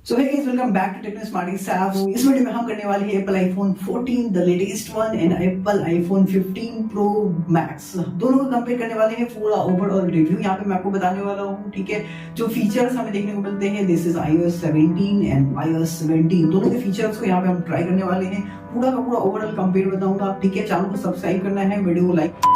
So hey guys, welcome back to Techno Smarty Sap. इस video में हम करने वाले हैं Apple iPhone 14 the latest one and Apple iPhone 15 pro Max. दोनों को कंपेयर करने वाले हैं, पूरा ओवरऑल रिव्यू यहाँ पे मैं आपको बताने वाला हूँ। ठीक है, जो फीचर्स हमें देखने को मिलते हैं, this is iOS 17 and iOS 17, दोनों के फीचर्स को यहाँ पे हम ट्राई करने वाले हैं। पूरा का पूरा ओवरऑल कंपेयर बताऊंगा। ठीक है, चैनल को सब्सक्राइब करना है, वीडियो को लाइक।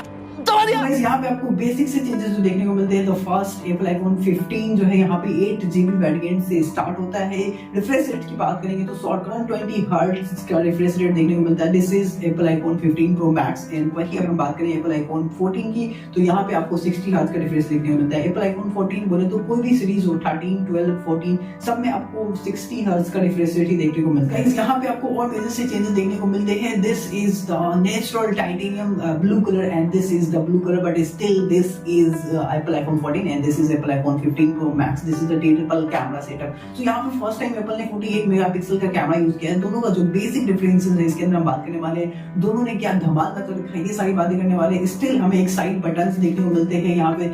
यहाँ पे आपको बेसिक से चेंजेस जो देखने को मिलते हैं, तो फर्स्ट एप्पल आईफोन 15 जो है यहाँ पे 8GB वेरिएंट से स्टार्ट होता है। रिफ्रेश रेट की बात करेंगे तो 120 हर्ट्ज का रिफ्रेश रेट देखने को मिलता है। This is Apple iPhone 15 pro max. And वही अगर हम बात करें एप्पल आईफोन 14 की, तो यहाँ पे आपको 60 हर्ट्ज का रिफ्रेश देखने को मिलता है। एप्पल आईफोन 14 बोले तो कोई भी सीरीज हो, 13, 12, 14 सब में आपको 60 हर्ट्ज का रिफ्रेश रेट ही देखने को मिलता है। यहाँ पे आपको और मेजर से चेंजेस देखने को मिलते हैं। This is the natural titanium blue colour and this is the blue colour, but still this is Apple iPhone 14 and this is Apple iPhone 15 Pro Max. This is the triple camera setup. So यहाँ पे first time Apple ने 48 megapixel का camera use किया है। दोनों का जो basic differences है इसके अंदर हम बात करने वाले हैं। दोनों ने क्या धमाल कर रखा है, ये सारी बातें करने वाले हैं। स्टिल हमें एक साइड बटन देखने को मिलते हैं यहाँ पे,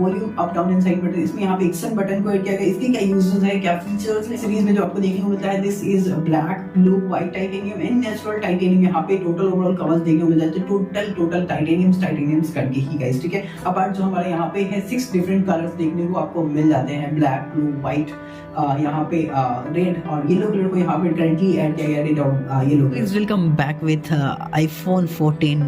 volume up down and side button. इसमें यहाँ पे एक्शन बटन को ऐड किया गया। इसके क्या यूजेस है, क्या फीचर्स है सीरीज में जो आपको देखने को मिलता है। This is black, blue, white titanium and natural titanium. यहाँ पे टोटल ओवरऑल कवर्स देखने को मिल जाते हैं। टोटल टाइटेनियम करके ही गाइस। ठीक है, अपार्ट जो हमारे यहाँ पे है 6 डिफरेंट कलर्स देखने को आपको मिल जाते हैं, ब्लैक, ब्लू, व्हाइट, यहाँ पे रेड और येलो कलर को यहाँ पे करंटली ऐड किया गया, रेड और yellow. Please welcome back with iPhone 14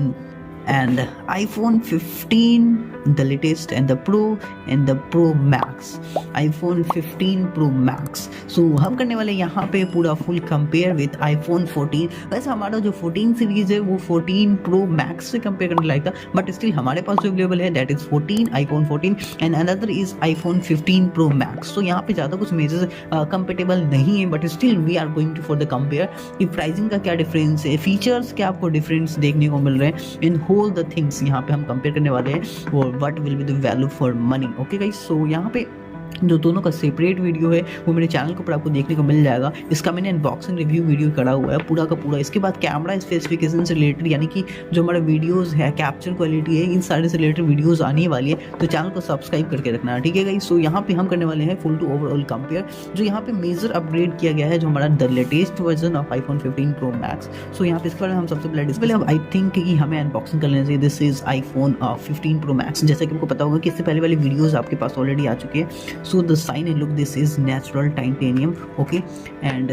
and iPhone 15, the latest and the Pro and the Pro Max, iPhone 15 Pro Max. So हम करने वाले यहाँ पे पूरा फुल कंपेयर विथ iPhone 14। वैसे हमारा जो 14 सीरीज है वो 14 Pro Max से कंपेयर करने लायक था, बट स्टिल हमारे पास जो अवेलेबल है that is 14 iPhone 14 and another is iPhone 15 Pro Max। तो यहाँ पे ज़्यादा कुछ मेजर्स कंपेटेबल नहीं है, but still we are going to for the compare कि प्राइसिंग का क्या डिफरेंस है, फीचर्स क्या आपको डिफरेंस देखने को मिल रहे हैं, इन होल द थिंग्स यहाँ पे हम कंपेयर करने वाले हैं और what will be the value for money. Okay guys, so यहाँ पे जो दोनों का सेपरेट वीडियो है वो मेरे चैनल के ऊपर आपको देखने को मिल जाएगा। इसका मैंने अनबॉक्सिंग रिव्यू वीडियो करा हुआ है पूरा का पूरा। इसके बाद कैमरा स्पेसिफिकेशन से रिलेटेड, यानी कि जो हमारा वीडियोस है, कैप्चर क्वालिटी है, इन सारे से रिलेटेड वीडियोस आने वाली है, तो चैनल को सब्सक्राइब करके रखना, ठीक है गाइस। सो यहाँ पे हम करने वाले हैं फुल टू ओवरऑल कंपेयर। जो यहाँ पे मेजर अपग्रेड किया गया है, जो हमारा the latest version of iPhone 15 Pro Max। सो यहाँ पे इसके बारे में हम सबसे पहले आई थिंक कि हमें अनबॉक्सिंग कर लेना चाहिए। This is iPhone 15 Pro Max। जैसे कि आपको पता होगा कि इससे पहले वाली वीडियोज आपके पास ऑलरेडी आ चुकी है। So the sign and look, this is natural titanium. Okay, and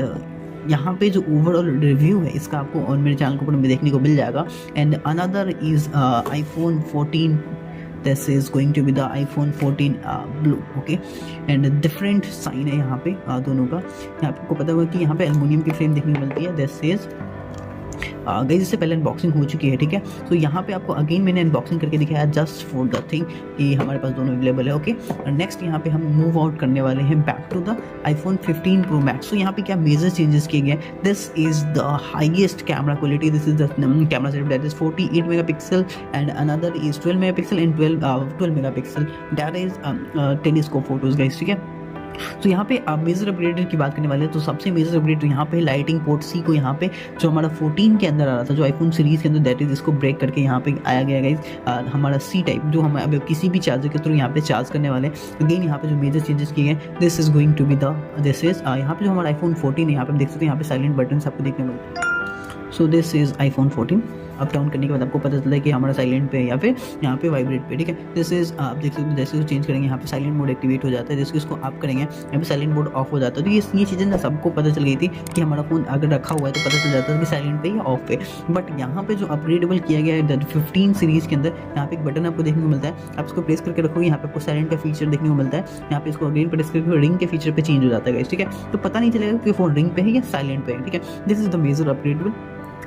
यहाँ पे जो ओवरऑल रिव्यू है इसका आपको और मेरे चैनल के ऊपर देखने को मिल जाएगा। And another is iPhone 14, this is going to be the iPhone 14 blue। okay, and different sign है यहाँ पे दोनों का। यहाँ पे आपको पता होगा कि यहाँ पे एल्युमिनियम की फ्रेम देखने को मिलती है। दिस इज गाइस, इससे पहले अनबॉक्सिंग हो चुकी है, ठीक है। तो यहाँ पे आपको अगेन मैंने अनबॉक्सिंग करके दिखाया जस्ट फॉर द थिंग कि हमारे पास दोनों अवेलेबल है। ओके, नेक्स्ट यहाँ पे हम मूव आउट करने वाले हैं back to the iPhone 15 Pro Max। तो यहाँ पे क्या मेजर चेंजेस किए गए। This is the highest camera quality. This is the camera setup that is 48 megapixel and another is 12 megapixel and 12 megapixel that is telescope photos guys, ठीक है। तो यहाँ पे मेजर अपग्रेड की बात करने वाले हैं, तो सबसे मेजर अपग्रेड तो यहाँ पे लाइटिंग पोर्ट सी को यहाँ पे जो हमारा 14 के अंदर आ रहा था, जो आईफोन सीरीज के अंदर, दैट इज इसको ब्रेक करके यहाँ पे आया गया गाइस। हमारा सी टाइप जो हम अब किसी भी चार्जर के थ्रू यहाँ पे चार्ज करने वाले हैं। अगेन यहाँ पे जो मेजर चेंजेस किए गए, this is going to be the this is यहाँ पे जो हमारा आईफोन 14 है, यहाँ पे देख सकते हैं यहाँ पे साइलेंट बटन आपको देखने को मिलता है। So this is iPhone 14। Up down करने के बाद आपको पता चलता है कि हमारा साइलेंट पे है या फिर यहाँ पे वाइब्रेट पे, ठीक है। दिस इज आप देख सकते हैं जैसे उसको चेंज करेंगे यहाँ पे साइलेंट मोड एक्टिवेट हो जाता है, जैसे इसको आप करेंगे यहाँ पे साइलेंट मोड ऑफ हो जाता है। तो ये चीज़ें ना सबको पता चल गई थी कि हमारा फोन अगर रखा हुआ है तो पता चल जाता है कि साइलेंट पे या ऑफ पे। बट यहाँ पे जो अपग्रेडेबल किया गया है 15 सीरीज के अंदर, यहाँ पे एक बटन आपको देखने को मिलता है। आप इसको प्रेस करके रखोगे, यहाँ पे आपको साइलेंट का फीचर देखने को मिलता है। यहाँ पे इसको अगेन प्रेस करके रिंग के फीचर पे चेंज हो जाता है, ठीक है। तो पता नहीं चलेगा कि फोन रिंग पे है या साइलेंट पे है, ठीक है। This is the major upgradable.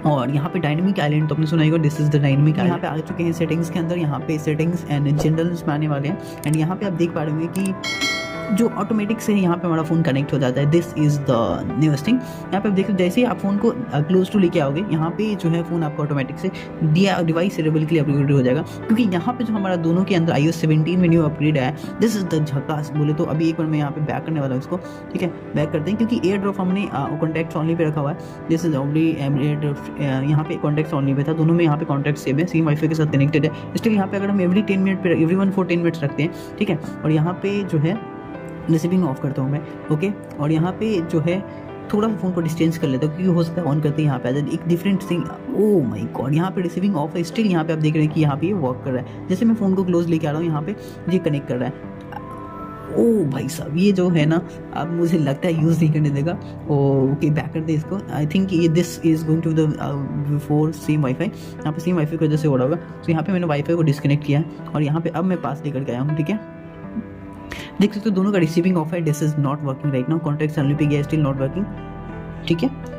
और यहाँ पे डायनेमिक आइलैंड तो आपने सुना होगा, दिस इज द डायनेमिक। यहाँ पे आ चुके हैं सेटिंग्स के अंदर, यहाँ पे सेटिंग्स एंड जनरल्स में आने वाले हैं। एंड यहाँ पे आप देख पा रहे होंगे कि जो ऑटोमेटिक से यहाँ पे हमारा फ़ोन कनेक्ट हो जाता है। This is the newest thing. यहाँ पे आप देखो जैसे ही आप फ़ोन को क्लोज टू लेके आओगे, यहाँ पे जो है फ़ोन आपको ऑटोमेटिक से दिया डिवाइस सेरेबल के लिए अपग्रेड हो जाएगा, क्योंकि यहाँ पे जो हमारा दोनों के अंदर iOS 17 में न्यू अपग्रेड आया। दिस इज़ द झकास बोले तो। अभी एक बार मैं यहाँ पे बैक करने वाला हूँ इसको, ठीक है। बैक करते हैं क्योंकि एयर ड्रॉप हमने कॉन्टैक्ट्स ऑनली पे रखा हुआ है। दिस इज ओनली यहाँ पे कॉन्टैक्ट्स ऑनली पे था, दोनों में यहाँ पे कॉन्टैक्ट सेम है, सेम वाईफाई के साथ कनेक्टेड है। स्टिल यहाँ पे अगर हम एवरी 10 मिनट पर एवरी 1 for 10 मिनट्स रखते हैं, ठीक है। और यहाँ पे जो है रिसीविंग ऑफ करता हूँ मैं, ओके। और यहाँ पे जो है थोड़ा सा फ़ोन को डिस्टेंस कर लेता हूँ, क्योंकि हो सकता है ऑन करते ही यहाँ पे आ जाए एक different thing. Oh my God, यहाँ पे रिसीविंग ऑफ है, स्टिल यहाँ पे आप देख रहे हैं कि यहाँ पे ये वर्क कर रहा है। जैसे मैं फ़ोन को क्लोज लेके आ रहा हूँ, यहाँ पे ये कनेक्ट कर रहा है। ओह भाई साहब, ये जो है ना, अब मुझे लगता है यूज़ नहीं करने देगा। ओके, बैक कर दे इसको। आई थिंक ये this is going to the before same wifi, यहाँ पे सेम वाईफाई की वजह से हो रहा होगा। तो यहाँ पे मैंने वाईफाई को डिस्कनेक्ट किया है और यहाँ पे अब मैं पास लेकर के आया हूँ, ठीक है। देख सकते हो दोनों का रिसीविंग ऑफ है, this is not working right now, contact salary पे गया, स्टिल नॉट वर्किंग, ठीक है।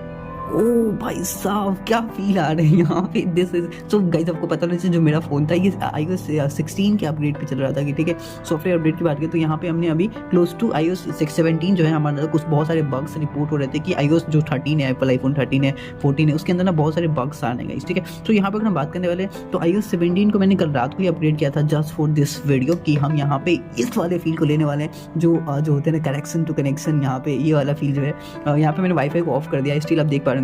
ओ भाई साहब, क्या फील आ रहे हैं यहाँ पे। दिस इज सो गाइस, आपको पता नहीं जो मेरा फ़ोन था ये iOS 16 के अपग्रेड पे चल रहा था कि ठीक है, सॉफ्टवेयर अपडेट की बात करें तो यहाँ पे हमने अभी क्लोज टू iOS 617 जो है हमारा कुछ बहुत सारे बग्स रिपोर्ट हो रहे थे कि iOS जो 13 है, एप्पल आईफोन 13 है, 14 है, उसके अंदर ना बहुत सारे बग्स आने गए, ठीक है। तो यहाँ पे अगर हम बात करने वाले तो iOS 17 को मैंने कल रात को ही अपग्रेड किया था जस्ट फॉर दिस वीडियो, कि हम यहाँ पे इस वाले फील को लेने वाले हैं जो होते हैं ना, कनेक्शन टू कनेक्शन। यहाँ पे ये वाला फील जो है, यहाँ पे मैंने वाईफाई को ऑफ कर दिया, स्टिल आप देख पा रहे हैं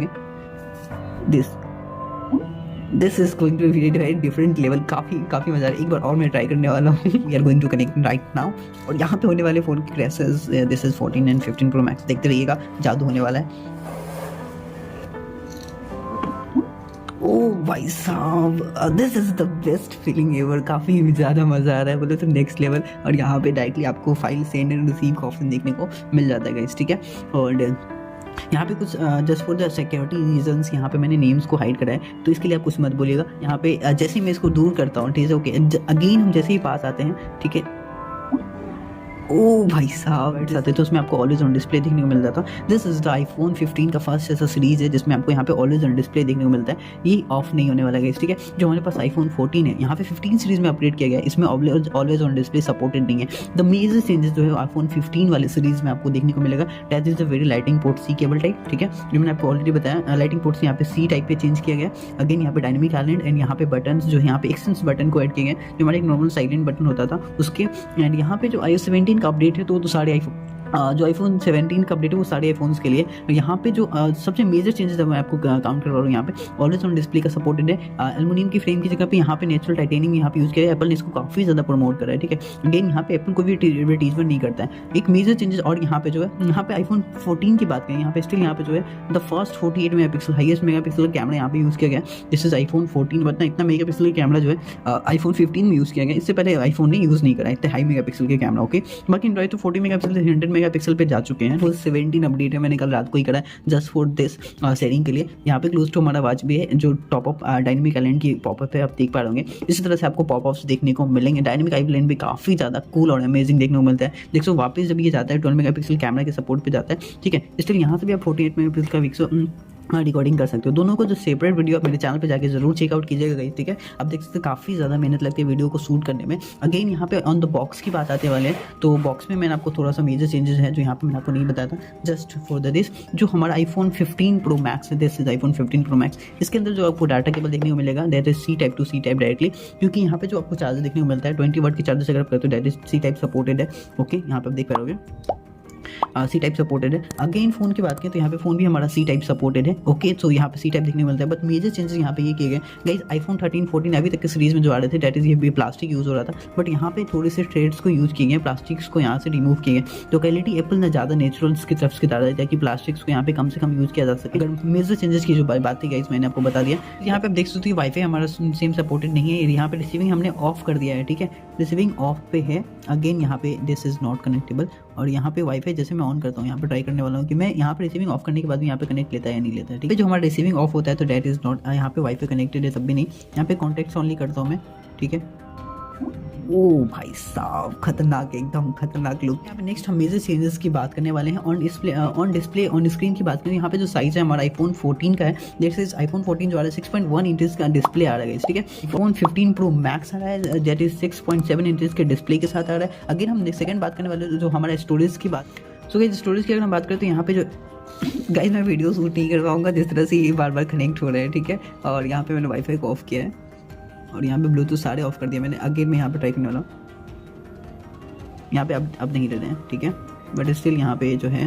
this is going to be very different level. काफ़ी मज़ा आ रहा है। एक बार और मैं ट्राई करने वाला हूँ। We are going to connect right now. और यहाँ पे होने वाले फ़ोन की crashes, this is 14 and 15 pro max, देखते रहिएगा, जादू होने वाला है। ओह भाई साहब, this is the best feeling ever. काफ़ी ज़्यादा मज़ा आ रहा है, बोले तो नेक्स्ट लेवल। और यहाँ पे डायरेक्टली आपको फाइल सेंड एंड रिसीव का ऑप्शन देखने को मिल जाता है गाइस, ठीक है। और यहाँ पे कुछ just for the security reasons यहाँ पे मैंने नेम्स को हाइड करा है, तो इसके लिए आप कुछ मत बोलिएगा। यहाँ पे जैसे ही मैं इसको दूर करता हूँ, ठीक है, ओके, अगेन हम जैसे ही पास आते हैं, ठीक है। ओ भाई साहब, आते तो उसमें आपको ऑलवेज ऑन डिस्प्ले देखने को मिल जाता है। दिस इज द आईफोन 15 का फर्स्ट ऐसा सीरीज है जिसमें आपको यहाँ पे ऑलवेज ऑन डिस्प्ले देखने को मिलता है। ये ऑफ नहीं होने वाला है, ठीक है। जो हमारे पास आईफोन 14 है, यहाँ पे 15 सीरीज में अपडेट किया गया है, इसमें ऑलवेज ऑन डिस्प्ले सपोर्टेड नहीं है। द मेजर चेंजेस जो है आईफोन 15 वाले सीरीज में आपको देखने को मिलेगा, that is the very lighting port C cable type, ठीक है, जो मैंने आपको ऑलरेडी बताया। लाइटिंग पोर्ट यहाँ पे सी टाइप पे चेंज किया गया। अगेन यहाँ पे डायनेमिक आइलैंड एंड यहाँ पे बटन जो यहाँ पे एक्सटेंस बटन को ऐड किया गया, जो हमारा एक नॉर्मल साइलेंट बटन होता था उसके। एंड यहाँ पे जो iOS 17 का अपडेट है तो सारे जो आईफोन 17 का अपडेट है वो सारे आईफोन्स के लिए। यहाँ पे जो सबसे मेजर चेंजेस है मैं आपको काउंट करवा रहा हूँ। यहाँ पे ऑलवेज ऑन डिस्प्ले का सपोर्टेड है। एल्युमिनियम की फ्रेम की जगह पे यहाँ पे नेचुरल टाइटेनियम यहाँ पे यूज़ किया है। एप्पल ने इसको काफ़ी ज़्यादा प्रमोट करा है, ठीक है। अगेन यहाँ पे एप्पल को भी एडवर्टीजमेंट नहीं करता है, एक मेजर चेंजेस। और यहाँ पे जो है, यहाँ पे आईफोन 14 की बात करें, यहाँ पे स्टिल यहाँ पे जो है the first 48 megapixel highest megapixel का कैमरा यहाँ पे यूज़ किया गया। दिस इज आईफोन 14, बट इतना मेगापिक्सल का कैमरा जो है आईफोन 15 में यूज़ किया गया। इससे पहले आईफोन ने यूज़ नहीं करा इतने हाई मेगापिक्सल के कैमरा, ओके। बाकी एंड्रॉइड तो 40 मेगापिक्सल से 100 मेगापिक्सल पे जा चुके हैं। फुल 17 अपडेट है, मैंने कल रात को ही करा है जस्ट फॉर दिस सेटिंग के लिए। यहाँ पे क्लोज टू हमारा वॉच भी है, जो टॉप अप डायनेमिक आइलैंड की पॉपअप है, आप देख पा रहे होंगे। इसी तरह से आपको पॉपअप्स देखने को मिलेंगे। डायनेमिक आइलैंड भी काफ़ी ज़्यादा कूल और अमेजिंग देखने को मिलता है। देखो वापस जब ये जाता है 12 मेगापिक्सल कैमरा के सपोर्ट पे जाता है, ठीक है। इसलिए यहाँ से भी आप 48 मेगापिक्सल का विक्सो रिकॉर्डिंग कर सकते हो। दोनों को जो सेपरेट वीडियो आप मेरे चैनल पे जाके जरूर चेकआउट कीजिएगा गाइस, ठीक है। आप देख सकते हैं काफ़ी ज़्यादा मेहनत लगती है वीडियो को शूट करने में। अगेन यहाँ पे ऑन द बॉक्स की बात आते वाले हैं, तो बॉक्स में मैंने आपको थोड़ा सा मेजर चेंजेस है जो यहाँ पे मैंने आपको नहीं बताया था, जस्ट फॉर द दिस। जो हमारा आईफोन 15 प्रो मैक्स है, this is iPhone 15 pro max, इसके अंदर जो आपको डाटा केबल देखने को मिलेगा that is C type to C type directly, क्योंकि यहाँ पे जो आपको चार्जर देखने को मिलता है 20 वाट की चार्जर अगर आप करते हो that is C type supported है, ओके। यहाँ पे आप देख पाओगे सी टाइप सपोर्टेड है। अगेन फोन की बात करें तो यहाँ पे फोन भी हमारा सी टाइप सपोर्टेड है, ओके। सो यहाँ पे सी टाइप देखने को मिलता है, बट मेजर चेंजेस यहाँ पे ये किए गए गाइस। आईफोन 13 14 अभी तक के सीरीज में जो आ रहे थे दैट इज ये भी प्लास्टिक यूज़ हो रहा था, बट यहाँ पे थोड़े से थ्रेड्स को यूज़ किए गए, प्लास्टिक्स को यहाँ से रिमूव किए गए। तो क्वालिटी एप्पल ने ज़्यादा नेचुरल्स की तरफ से डाला है ताकि प्लास्टिक्स को यहाँ पे कम से कम यूज़ किया जा सके। अगर मेजर चेंजेस की जो बात थी गाइस मैंने आपको बता दिया। यहाँ पे आप देख सकते हो वाईफाई हमारा सेम सपोर्टेड नहीं है, यहाँ पे रिसीविंग हमने ऑफ कर दिया है, ठीक है। रिसीविंग ऑफ पे है। अगेन यहाँ पे दिस इज नॉट कनेक्टेबल। और यहाँ पे वाईफाई जैसे मैं ऑन करता हूँ, यहाँ पे ट्राई करने वाला हूँ कि मैं यहाँ पे रिसीविंग ऑफ करने के बाद भी यहाँ पे कनेक्ट लेता है या नहीं लेता है, ठीक है। जो हमारा रिसीविंग ऑफ होता है तो डेट इज नॉट, यहाँ पे वाईफाई कनेक्टेड है तब भी नहीं। यहाँ पे कॉन्टैक्ट्स ऑनली करता हूँ मैं, ठीक है। ओ भाई साहब, खतरनाक, एकदम खतरनाक लुक। यहाँ पे नेक्स्ट हम मेजर चेंजेस की बात करने वाले हैं। ऑन डिस्प्ले ऑन स्क्रीन की बात करें, यहाँ पे जो साइज है हमारा आईफोन 14 का है, दैट इज आईफोन 14 जो आ रहा है 6.1 इंचेस का डिस्प्ले आ रहा है, ठीक है। आईफोन 15 प्रो मैक्स आ रहा है दैट इज 6.7 इंचेस के डिस्प्ले के साथ आ रहा है। अगेन हम सेकंड बात करने वाले जो हमारा स्टोरेज की बात, सो गाइस स्टोरेज की अगर हम बात करें तो यहाँ पे जो गाइस मैं वीडियो शूट नहीं कर पाऊंगा जिस तरह से ये बार बार कनेक्ट हो रहा है, ठीक है। और यहाँ पे मैंने वाईफाई को ऑफ किया है और यहाँ पे ब्लूटूथ सारे ऑफ कर दिया मैंने। अगेन मैं यहाँ पे ट्राई करने वाला हूँ, यहाँ पे अब नहीं दे रहे हैं, ठीक है। बट स्टिल यहाँ पे जो है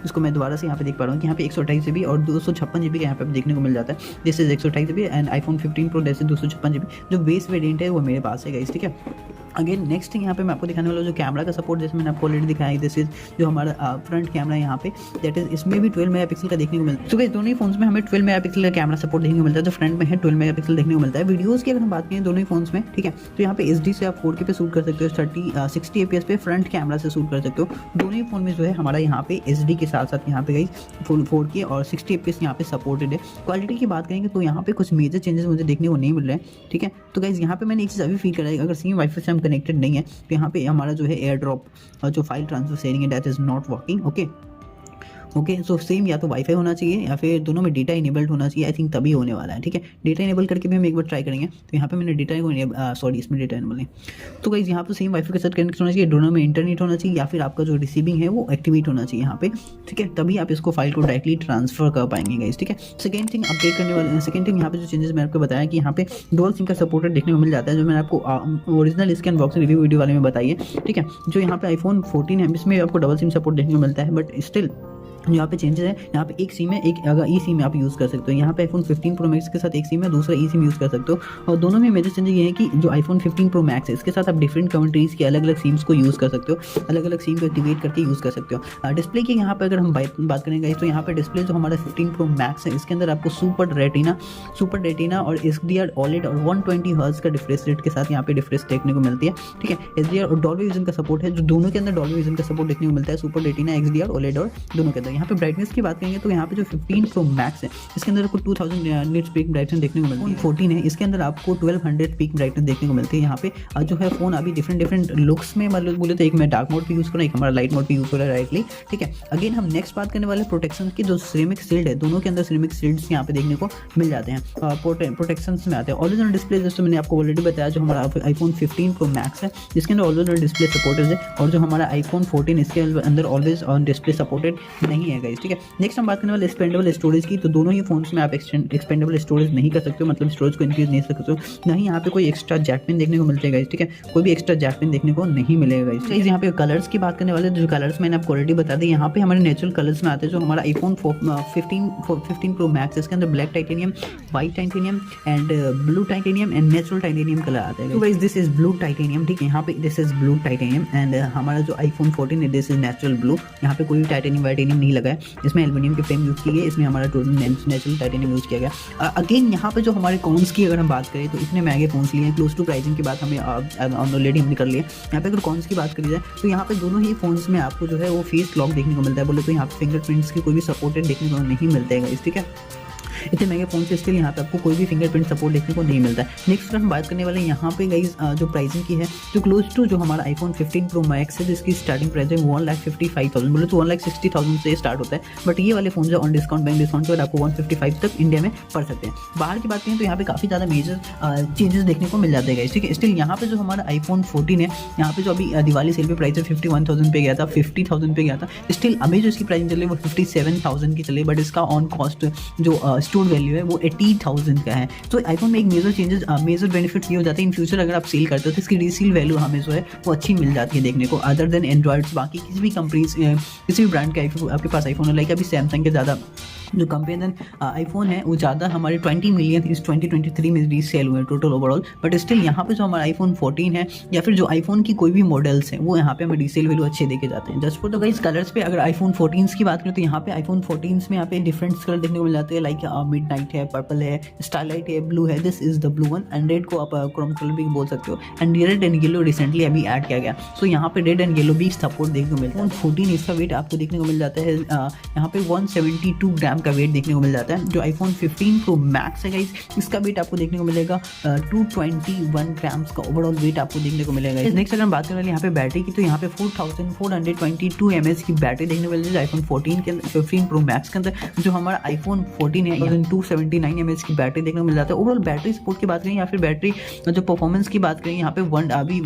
इसको मैं दोबारा से यहाँ पे देख पा रहा हूँ कि यहाँ पे 128 GB और 256 GB का यहाँ पे देखने को मिल जाता है। This is 128 GB and iPhone 15 pro जैसे 256 GB जो बेस वेरिएंट है वो मेरे पास है गाइस, ठीक है। अगेन नेक्स्ट थिंग यहाँ पे मैं आपको दिखाने वाला हूँ जो कैमरा का सपोर्ट, जैसे मैंने आपको ऑलरेडी दिखाया, दिस इज जो हमारा फ्रंट कैमरा यहाँ पे, दैट इज इसमें भी 12 मेगापिक्सल का देखने को मिलता है। तो गाइस दोनों ही फोन्स में हमें 12 मेगापिक्सल का कैमरा सपोर्ट देखने को मिलता है, जो फ्रंट में है 12 मेगापिक्सल देखने को मिलता है। वीडियोस की अगर हम बात करें दोनों ही फोन्स में, ठीक है, तो यहाँ पे SD से आप 4K पे शूट कर सकते हो, 60 FPS पे फ्रंट कैमरा से शूट कर सकते हो। दोनों ही फोन में जो है हमारा यहाँ पे SD के साथ साथ यहाँ पे गाइस 4K और 60 FPS यहाँ पे सपोर्टेड है। क्वालिटी की बात करेंगे तो यहाँ पे कुछ मेजर चेंजेस मुझे देखने को नहीं मिल रहे हैं, ठीक है। तो गाइस यहाँ पे मैंने एक चीज़ अभी फील करा है, अगर सेम वाईफाई से हम कनेक्टेड नहीं है तो यहाँ पे हमारा जो है एयर ड्रॉप और जो फाइल ट्रांसफर शेयरिंग है that is not working. Okay so same या तो वाईफाई होना चाहिए या फिर दोनों में डेटा इनेबल्ड होना चाहिए, आई थिंक तभी होने वाला है, ठीक है। डेटा इनेबल करके भी हम एक बार ट्राई करेंगे। तो यहाँ पे मैंने डेटा इसमें डेटा इनेबल नहीं, तो गाइस यहाँ पे सेम वाईफाई के साथ कनेक्ट होना चाहिए, दोनों में इंटरनेट होना चाहिए या फिर आपका जो रिसीविंग है वो एक्टिवेट होना चाहिए यहाँ पे, ठीक है, तभी आप इसको फाइल को डायरेक्टली ट्रांसफर कर पाएंगे गाइस, ठीक है। सेकंड थिंग अपडेट करने वाले, सेकंड थिंग यहाँ पे जो चेंजेस मैंने आपको बताया कि यहाँ पे डुअल सिम का सपोर्टेड देखने को मिल जाता है, जो मैंने आपको ओरिजिनल इसके अनबॉक्सिंग रिव्यू वीडियो वाले में बताई है, ठीक है। जो यहाँ पे iPhone 14 है इसमें आपको डबल सिम सपोर्ट देखने को मिलता है, बट स्टिल यहाँ पे चेंजेस है, यहाँ पे एक सिम है, एक अगर ई सिम आप यूज़ कर सकते हो। यहाँ पे iPhone 15 Pro Max के साथ एक सिम है, दूसरा ई सिम यूज़ कर सकते हो। और दोनों में मेजर चेंजेस ये है कि जो iPhone 15 Pro Max है इसके साथ आप डिफरेंट कंट्रीज़ के अलग अलग सिम्स को यूज़ कर सकते हो, अलग अलग सिम को एक्टिवेट करके यूज़ कर सकते हो। डिस्प्ले की यहाँ पे अगर हम बात करेंगे तो यहाँ पे डिस्प्ले जो हमारा 15 Pro Max है इसके अंदर आपको सुपर रेटिना और HDR OLED और 120 हर्ट्ज का रिफ्रेश रेट के साथ यहाँ पे रिफ्रेश देखने को मिलती है, ठीक है। HDR और डॉल्बी विजन का सपोर्ट है, जो दोनों के अंदर डॉल्बी विजन का सपोर्ट देखने को मिलता है, सुपर रेटिना, HDR OLED और दोनों के अंदर। यहाँ पे ब्राइटनेस की बात करेंगे तो यहाँ पे जो 15 Pro Max है इसके अंदर आपको 2000 निट्स पीक ब्राइटनेस देखने को मिलती है। 14 है इसके अंदर आपको 1200 पीक ब्राइटनेस देखने को मिलती है। यहाँ पे जो है फोन अभी डिफरेंट लुक्स में मतलब बोले तो एक मैं डार्क मोड पे यूज़ कर रहा हूँ, एक हमारा लाइट मोड पे यूज़ कर रहा है डायरेक्टली, ठीक है। अगेन हम नेक्स्ट बात करने वाले प्रोटेक्शन की, जो सिरेमिक शील्ड है, दोनों के अंदर सिरेमिक शील्ड्स यहाँ पे देखने को मिल जाते हैं, प्रोटेक्शन में आते हैं। ऑलवेज ऑन डिस्प्ले जैसे मैंने आपको ऑलरेडी बताया, जो हमारा iPhone 15 Pro Max है जिसके अंदर ऑलवेज ऑन डिस्प्ले सपोर्टेड है, और जो हमारा iPhone 14 इसके अंदर ऑलवेज ऑन डिस्प्ले सपोर्टेड नहीं है गाइस, ठीक है। नेक्स्ट हम बात करने वाले एक्सपेंडेबल स्टोरेज की, तो दोनों ही फोन्स में आप एक्सपेंडेबल स्टोरेज नहीं कर सकते हो, मतलब स्टोरेज को इंक्रीज नहीं कर सकते हो, नहीं यहाँ पे कोई एक्स्ट्रा जैक पिन देखने को मिलता है गाइस, ठीक है, कोई भी एक्स्ट्रा जैक पिन देखने को नहीं मिलेगा गाइस। यहाँ पे कलर्स की बात करने वाले, जो कलर्स मैंने आपको ऑलरेडी बता दी, यहाँ पे हमारे नेचुरल कलर्स में आते हैं। जो हमारा iPhone 15 Pro Max इसके अंदर black titanium, white titanium and blue titanium and natural titanium colour आता है। तो guys this is blue titanium, ठीक है, यहाँ पे this is blue titanium and हमारा जो iPhone 14 है दिस इज नेचुरल ब्लू। यहाँ पे कोई भी टाइटेनियम वाइटेनियम नहीं लगा है, इसमें एल्यूमिनियम की फ्रेम यूज की गई, इसमें हमारा नेचुरल टाइटेनियम यूज किया गया। अगेन यहाँ पे जो हमारे कॉन्स की अगर हम बात करें तो इतने महंगे फोन्स लिए हैं, क्लोज टू प्राइसिंग की बात हमें ऑलरेडी हमने कर लिया। यहाँ पे अगर कॉन्स की बात करी जाए तो यहाँ पे दोनों ही फोन्स में आपको जो है वो फेस लॉक देखने को मिलता है, बोले तो यहाँ पे फिंगरप्रिंट्स की कोई भी सपोर्टेड देखने को नहीं मिलता है, ठीक है। इतने महंगे फोन से स्टिल यहाँ पे आपको कोई भी फिंगरप्रिंट सपोर्ट देखने को नहीं मिलता है। नेक्स्ट हम बात करने वाले यहाँ पे गाइस जो प्राइसिंग की है, जो क्लोज टू जो हमारा iPhone 15 Pro Max है जिसकी स्टार्टिंग प्राइस है 1,55,000, बोले तो 1,60,000 से स्टार्ट होता है, बट ये वाले फोन जो ऑन डिस्काउंट बैंक डिस्काउंट पर आपको 155 तक इंडिया में पड़ सकते हैं। बाहर की बात करें तो यहाँ पे काफ़ी ज़्यादा मेजर चेंजेस देखने को मिल जाते हैं, ठीक है। स्टिल यहाँ पे जो हमारा iPhone 14 है, यहाँ पे जो अभी दिवाली सेल पे प्राइस है 51,000 पे गया था, 50,000 पे गया था, स्टिल अभी जो इसकी प्राइसिंग चल रही है वो 57,000 की चल रही है, बट इसका ऑन कॉस्ट जो स्टोर वैल्यू है वो 80,000 का है। तो आईफोन में एक मेजर बेनिफिट ये हो जाता है, इन फ्यूचर अगर आप सेल करते हो तो इसकी रीसेल वैल्यू हमें जो है वो अच्छी मिल जाती है देखने को, अदर देन एंड्रॉइड्स। बाकी किसी भी कंपनीज किसी भी ब्रांड के आपके पास आईफोन है, लाइक अभी सैमसंग के ज़्यादा जो कंपेरिजन आईफोन है वो ज़्यादा हमारे 20 मिलियन इस 2023 में रीसेल हुए टोटल ओवरऑल, बट स्टिल यहाँ पे जो हमारा आईफोन 14 है या फिर जो आईफोन की कोई भी मॉडल्स हैं वो यहाँ पे हमें रीसेल वैल्यू अच्छे देके जाते हैं। Just for the guys colours पे अगर आईफोन 14 की बात करें तो यहाँ पे आईफोन 14 में यहाँ पे डिफरेंट कलर देखने को मिल जाते हैं, लाइक मिड नाइट है, पर्पल है, स्टारलाइट है, ब्लू है, this is the blue one, and red को आप क्रोम कलर भी बोल सकते हो, and red and yellow recently अभी ऐड किया गया, सो यहाँ पे रेड एंड येलो भी सपोर्ट देखने को मिलता है। 14 इसका वेट आपको देखने को मिल जाता है यहाँ पे 172 ग्राम का वेट देखने को मिल जाता है। जो आईफोन 15 Pro Max है गाइस, इसका वेट आपको देखने को मिलेगा 221 ग्राम्स का ओवरऑल वेट आपको देखने को मिलेगा। नेक्स्ट अगर हम बात करें यहाँ पे बैटरी की, तो यहाँ पे 4422 mAh की बैटरी देखने को मिलेगी आईफोन 14 के अंदर, 15 Pro Max के अंदर। जो हमारा आईफोन 14 है 279 mAh की बैटरी देखने को मिल जाता है। ओवरऑल बैटरी सपोर्ट की बात करें या फिर बैटरी जो परफॉर्मेंस की बात करें, यहाँ पे अभी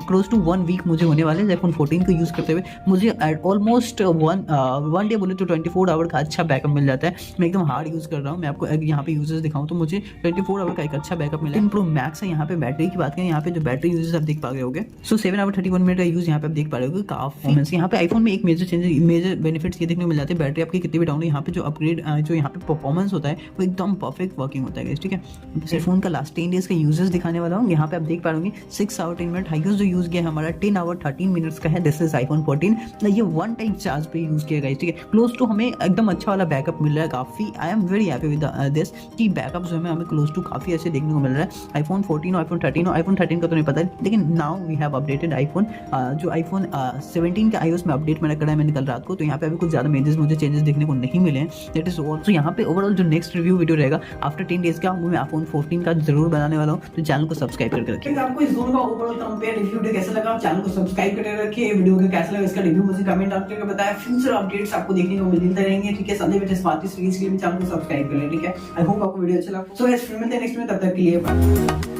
क्लोज टू 1 वीक मुझे होने वाले आईफोन 14 को यूज़ करते हुए। मुझे ऑलमोस्ट वन डे बोले तो 24 आवर का अच्छा बैकअप मिल जाता है। मैं एकदम हार्ड यूज़ कर रहा हूँ, मैं आपको यहाँ पे यूजेस दिखाऊँ तो मुझे 24 आवर का एक अच्छा बैकअप मिला है। प्रो मैक्स है। यहाँ पे बैटरी की बात करें, यहाँ पे जो बैटरी यूजेस आप देख पा रहे होगे, सो 7 आवर 31 मिनट का यूज़ यहाँ पे आप देख पा रहे होगे। काफी यहाँ पे आईफोन में एक मेजर बेनिफिट्स ये देखने को मिल जाते हैं, बैटरी आपकी कितनी भी डाउन है, यहाँ पे जो अपग्रेड जो यहाँ पे परफॉर्मेंस होता है वो एकदम परफेक्ट वर्किंग होता है, ठीक है। फोन का लास्ट 10 डेज का यूजेस दिखाने वाला हूँ। यहाँ पे आप देख पा रहे 6 आवर 10 मिनट हाईएस्ट जो यूज किया है हमारा 10 आवर 13 मिनट्स का है। This is iPhone 14। ये वन टाइम चार्ज पे यूज किया गया, ठीक है। क्लोज टू हमें एकदम अच्छा वाला बैकअप मिल रहा है काफी। I am very happy with this कि बैकअप जो हमें क्लोज टू काफी अच्छे देखने को मिल रहा है। आईफोन 14 और आईफोन 13 और आईफोन 13 का तो नहीं पता है, लेकिन now we have updated iPhone जो आईफोन 17 के iOS में अपडेट मैंने करा है मैंने कल रात को, तो यहाँ पे अभी कुछ ज्यादा मेजर्स मुझे चेंजेस देखने को नहीं मिले हैं। That is all. तो यहाँ पे ओवरऑल जो नेक्स्ट रिव्यू वीडियो रहेगा आफ्टर 10 डेज का वो मैं आईफोन 14 का जरूर बनाने वाला हूँ, तो चैनल को सब्सक्राइब करके रखिए। आपको इस दोनों का ओवरऑल कंपेयर रिव्यू वीडियो कैसा लगा, चैनल को सब्सक्राइब करके रखिए। वीडियो को कैसा लगा इसका रिव्यू मुझे कमेंट करके बताया। फ्यूचर अपडेट्स आपको देखने को मिलते रहेंगे, ठीक है। संदीप स्मार्ट सीरीज के लिए चैनल को सब्सक्राइब कर लें, ठीक है। आई होप आपको वीडियो अच्छा लगा। सो गाइस फिर मिलते हैं नेक्स्ट में, तब तक के लिए बाय।